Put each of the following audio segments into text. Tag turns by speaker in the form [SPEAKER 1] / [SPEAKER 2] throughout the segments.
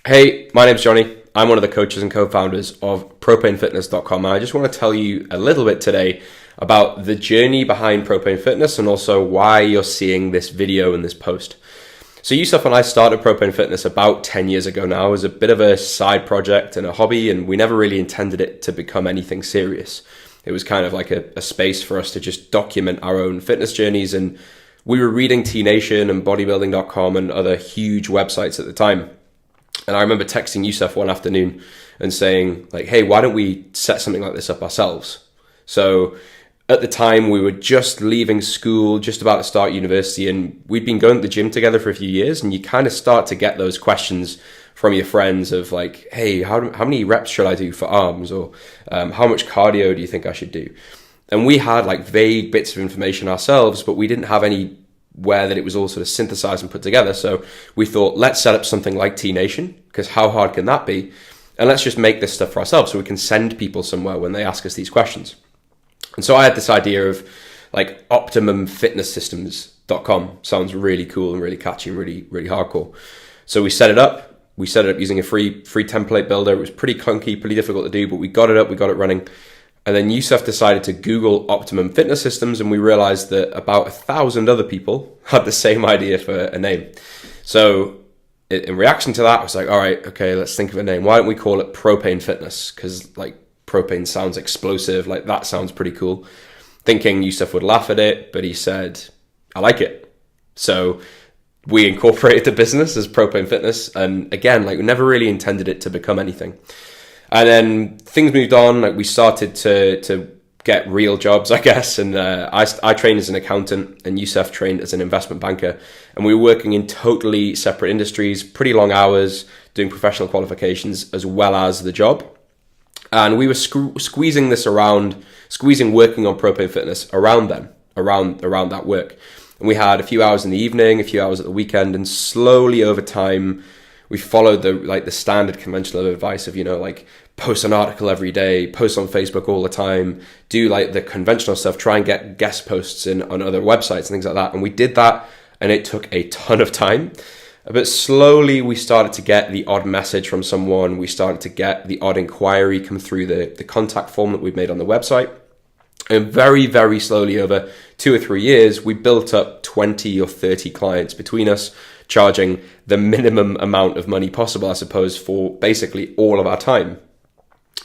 [SPEAKER 1] Hey, my name's Johnny. I'm one of the coaches and co-founders of PropaneFitness.com. And I just want to tell you a little bit today about the journey behind Propane Fitness and also why you're seeing this video and this post. So Yusuf and I started Propane Fitness about 10 years ago now as a bit of a side project and a hobby, and we never really intended it to become anything serious. It was kind of like a space for us to just document our own fitness journeys, and we were reading T Nation and bodybuilding.com and other huge websites at the time. And I remember texting Yusuf one afternoon and saying, like, hey, why don't we set something like this up ourselves? So at the time, we were just leaving school, just about to start university, and we'd been going to the gym together for a few years, and you kind of start to get those questions from your friends of like, hey, how many reps should I do for arms? Or how much cardio do you think I should do? And we had like vague bits of information ourselves, but we didn't have any where that it was all sort of synthesized and put together. So we thought, let's set up something like T Nation, because how hard can that be? And let's just make this stuff for ourselves so we can send people somewhere when they ask us these questions. And so I had this idea of like OptimumFitnessSystems.com. Sounds really cool and really catchy and really, really hardcore. So we set it up. We set it up using a free template builder. It was pretty clunky, pretty difficult to do, but we got it up, we got it running. And then Yusuf decided to Google Optimum Fitness Systems, and we realized that about 1,000 other people had the same idea for a name. So in reaction to that, I was like, all right, okay, let's think of a name. Why don't we call it Propane Fitness? Because like propane sounds explosive, like that sounds pretty cool. Thinking Yusuf would laugh at it, but he said, I like it. So we incorporated the business as Propane Fitness. And again, like we never really intended it to become anything. And then things moved on. Like we started to get real jobs, I guess. And I trained as an accountant, and Yusuf trained as an investment banker. And we were working in totally separate industries, pretty long hours, doing professional qualifications as well as the job. And we were squeezing working on Propane Fitness around that work. And we had a few hours in the evening, a few hours at the weekend, and slowly over time, we followed the standard conventional advice of, like post an article every day, post on Facebook all the time, do like the conventional stuff, try and get guest posts on other websites and things like that. And we did that, and it took a ton of time. But slowly we started to get the odd message from someone. We started to get the odd inquiry come through the contact form that we've made on the website. And very, very slowly over 2 or 3 years, we built up 20 or 30 clients between us, charging the minimum amount of money possible, I suppose, for basically all of our time.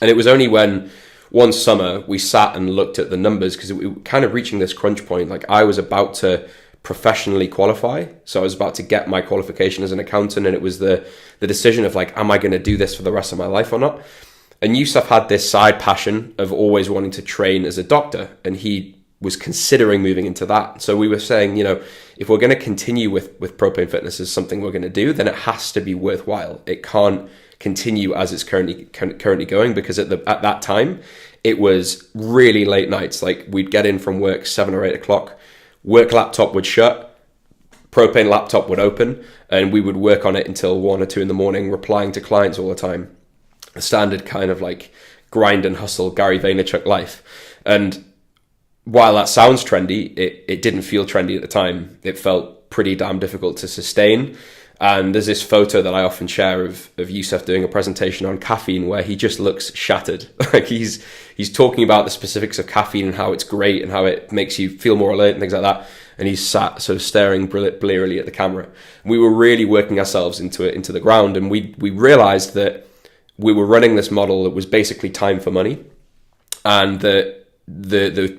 [SPEAKER 1] And it was only when one summer we sat and looked at the numbers, because we were kind of reaching this crunch point. Like I was about to professionally qualify. So I was about to get my qualification as an accountant, and it was the decision of like, am I going to do this for the rest of my life or not? And Yusuf had this side passion of always wanting to train as a doctor, and he was considering moving into that. So we were saying, if we're going to continue with Propane Fitness as something we're going to do, then it has to be worthwhile. It can't continue as it's currently going, because at that time, it was really late nights. Like we'd get in from work 7 or 8 o'clock, work laptop would shut, Propane laptop would open, and we would work on it until 1 or 2 in the morning, replying to clients all the time. A standard kind of like grind and hustle Gary Vaynerchuk life. And while that sounds trendy, it didn't feel trendy at the time. It felt pretty damn difficult to sustain. And there's this photo that I often share of Yusuf doing a presentation on caffeine where he just looks shattered. Like he's talking about the specifics of caffeine and how it's great and how it makes you feel more alert and things like that. And he's sat sort of staring blearily at the camera. We were really working ourselves into the ground, and we realized that we were running this model that was basically time for money, and the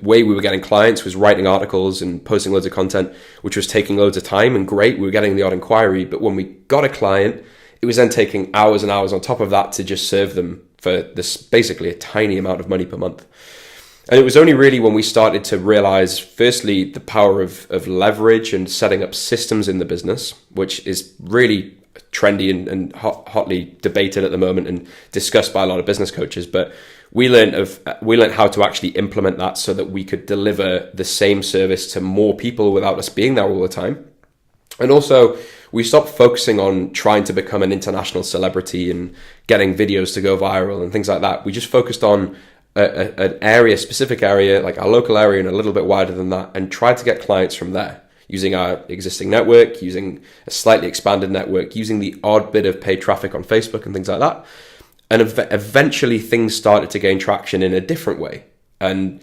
[SPEAKER 1] way we were getting clients was writing articles and posting loads of content, which was taking loads of time, and great, we were getting the odd inquiry, but when we got a client, it was then taking hours and hours on top of that to just serve them for this basically a tiny amount of money per month. And it was only really when we started to realize, firstly, the power of leverage and setting up systems in the business, which is really trendy and hotly debated at the moment and discussed by a lot of business coaches. But we learned how to actually implement that so that we could deliver the same service to more people without us being there all the time. And also, we stopped focusing on trying to become an international celebrity and getting videos to go viral and things like that. We just focused on a specific area, like our local area and a little bit wider than that, and tried to get clients from there. using our existing network, using a slightly expanded network, using the odd bit of paid traffic on Facebook and things like that. And eventually things started to gain traction in a different way. And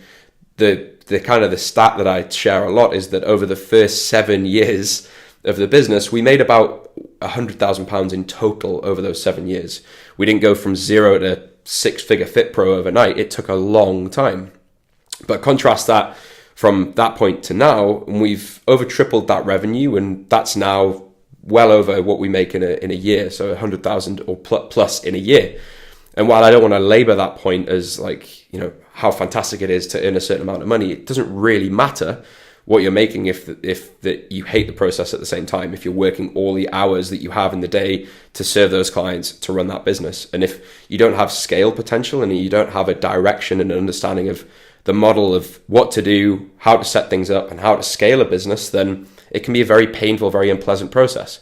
[SPEAKER 1] the kind of the stat that I share a lot is that over the first 7 years of the business, we made about £100,000 in total over those 7 years. We didn't go from 0 to 6-figure Fit Pro overnight. It took a long time. But contrast that from that point to now, and we've over tripled that revenue, and that's now well over what we make in a year, so 100,000 or plus in a year. And while I don't want to labor that point as like, you know, how fantastic it is to earn a certain amount of money, it doesn't really matter what you're making if you hate the process at the same time, if you're working all the hours that you have in the day to serve those clients, to run that business. And if you don't have scale potential and you don't have a direction and an understanding of the model of what to do, how to set things up, and how to scale a business, then it can be a very painful, very unpleasant process.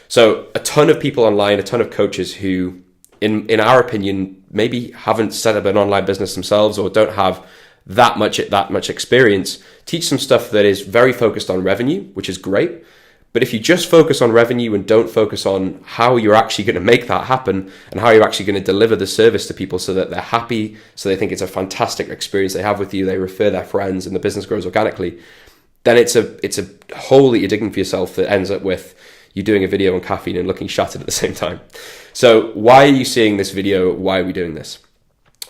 [SPEAKER 1] So a ton of people online, a ton of coaches who, in our opinion, maybe haven't set up an online business themselves or don't have that much experience, teach some stuff that is very focused on revenue, which is great. But if you just focus on revenue and don't focus on how you're actually going to make that happen and how you're actually going to deliver the service to people so that they're happy, so they think it's a fantastic experience they have with you, they refer their friends, and the business grows organically, then it's a hole that you're digging for yourself that ends up with you doing a video on caffeine and looking shattered at the same time. So why are you seeing this video? Why are we doing this?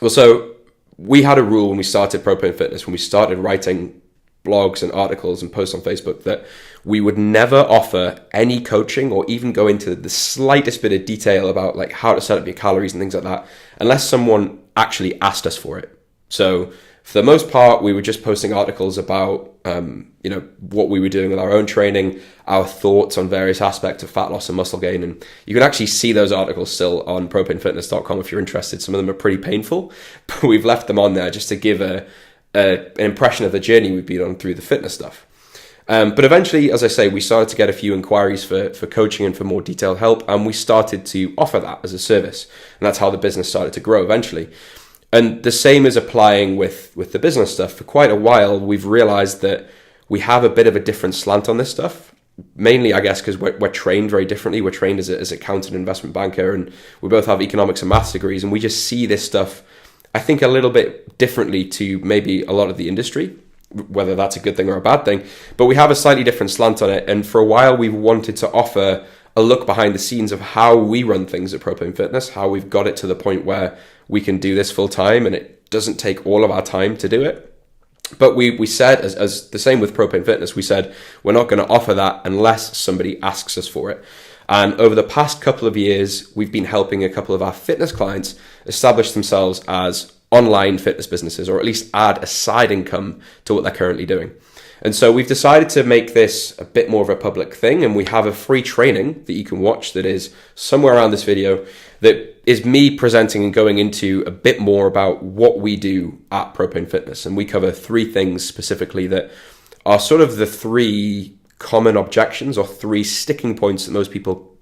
[SPEAKER 1] Well, so we had a rule when we started Propane Fitness, when we started writing blogs and articles and posts on Facebook, that we would never offer any coaching or even go into the slightest bit of detail about like how to set up your calories and things like that unless someone actually asked us for it. So for the most part, we were just posting articles about, what we were doing with our own training, our thoughts on various aspects of fat loss and muscle gain. And you can actually see those articles still on PropaneFitness.com if you're interested. Some of them are pretty painful, but we've left them on there just to give an impression of the journey we've been on through the fitness stuff. But eventually, as I say, we started to get a few inquiries for coaching and for more detailed help, and we started to offer that as a service. And that's how the business started to grow eventually. And the same is applying with the business stuff. For quite a while, we've realized that we have a bit of a different slant on this stuff. Mainly, I guess, because we're trained very differently. We're trained as an accountant, investment banker, and we both have economics and maths degrees. And we just see this stuff, I think, a little bit differently to maybe a lot of the industry, whether that's a good thing or a bad thing. But we have a slightly different slant on it. And for a while, we've wanted to offer a look behind the scenes of how we run things at Propane Fitness, how we've got it to the point where we can do this full time and it doesn't take all of our time to do it. But we said, as the same with Propane Fitness, we said we're not going to offer that unless somebody asks us for it. And over the past couple of years, we've been helping a couple of our fitness clients establish themselves as online fitness businesses, or at least add a side income to what they're currently doing. And so we've decided to make this a bit more of a public thing, and we have a free training that you can watch that is somewhere around this video that is me presenting and going into a bit more about what we do at Propane Fitness. And we cover 3 things specifically that are sort of the 3 common objections or 3 sticking points that most people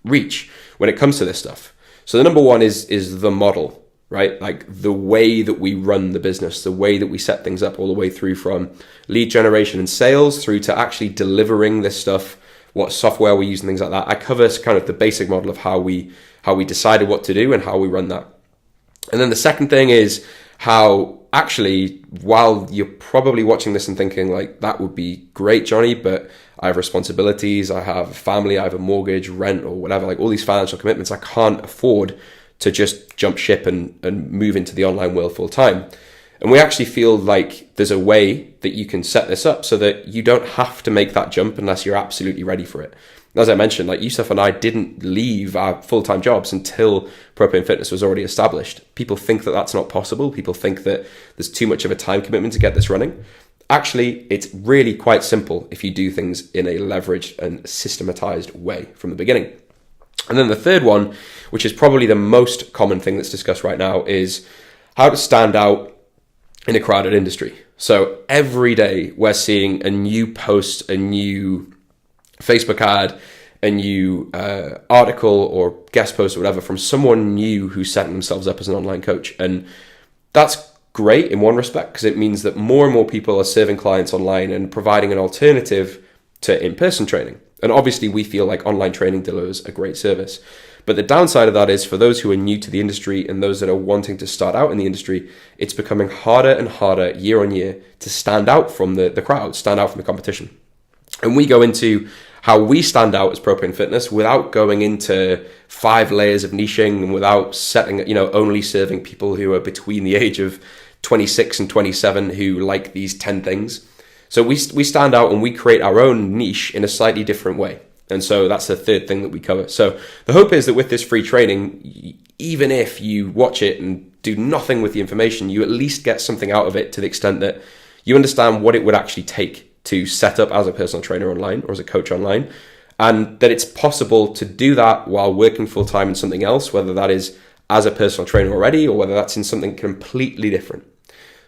[SPEAKER 1] reach when it comes to this stuff. So the number 1 is the model. Right? Like the way that we run the business, the way that we set things up all the way through from lead generation and sales through to actually delivering this stuff, what software we use and things like that. I cover kind of the basic model of how we decided what to do and how we run that. And then the second thing is how actually, while you're probably watching this and thinking like, that would be great, Johnny, but I have responsibilities, I have a family, I have a mortgage, rent or whatever, like all these financial commitments, I can't afford to just jump ship and move into the online world full time. And we actually feel like there's a way that you can set this up so that you don't have to make that jump unless you're absolutely ready for it. And as I mentioned, like Yusuf and I didn't leave our full-time jobs until Propane Fitness was already established. People think that that's not possible. People think that there's too much of a time commitment to get this running. Actually, it's really quite simple if you do things in a leveraged and systematized way from the beginning. And then the third one, which is probably the most common thing that's discussed right now, is how to stand out in a crowded industry. So every day we're seeing a new post, a new Facebook ad, a new article or guest post or whatever from someone new who's setting themselves up as an online coach. And that's great in one respect because it means that more and more people are serving clients online and providing an alternative to in-person training. And obviously we feel like online training delivers a great service. But the downside of that is for those who are new to the industry and those that are wanting to start out in the industry, it's becoming harder and harder year on year to stand out from the crowd, stand out from the competition. And we go into how we stand out as Propane Fitness without going into 5 layers of niching and without setting, only serving people who are between the age of 26 and 27 who like these 10 things. So we stand out and we create our own niche in a slightly different way. And so that's the third thing that we cover. So the hope is that with this free training, even if you watch it and do nothing with the information, you at least get something out of it to the extent that you understand what it would actually take to set up as a personal trainer online or as a coach online, and that it's possible to do that while working full time in something else, whether that is as a personal trainer already or whether that's in something completely different.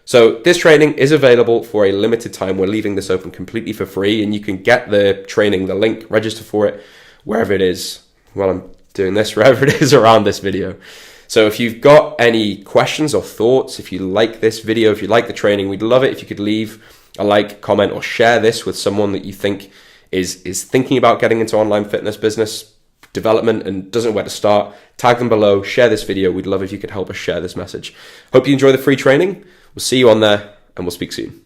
[SPEAKER 1] So this training is available for a limited time. We're leaving this open completely for free, and you can get the training, the link, register for it, wherever it is. While I'm doing this, wherever it is around this video. So if you've got any questions or thoughts, if you like this video, if you like the training, we'd love it if you could leave a like, comment, or share this with someone that you think is thinking about getting into online fitness business development and doesn't know where to start. Tag them below, share this video. We'd love if you could help us share this message. Hope you enjoy the free training. We'll see you on there, and we'll speak soon.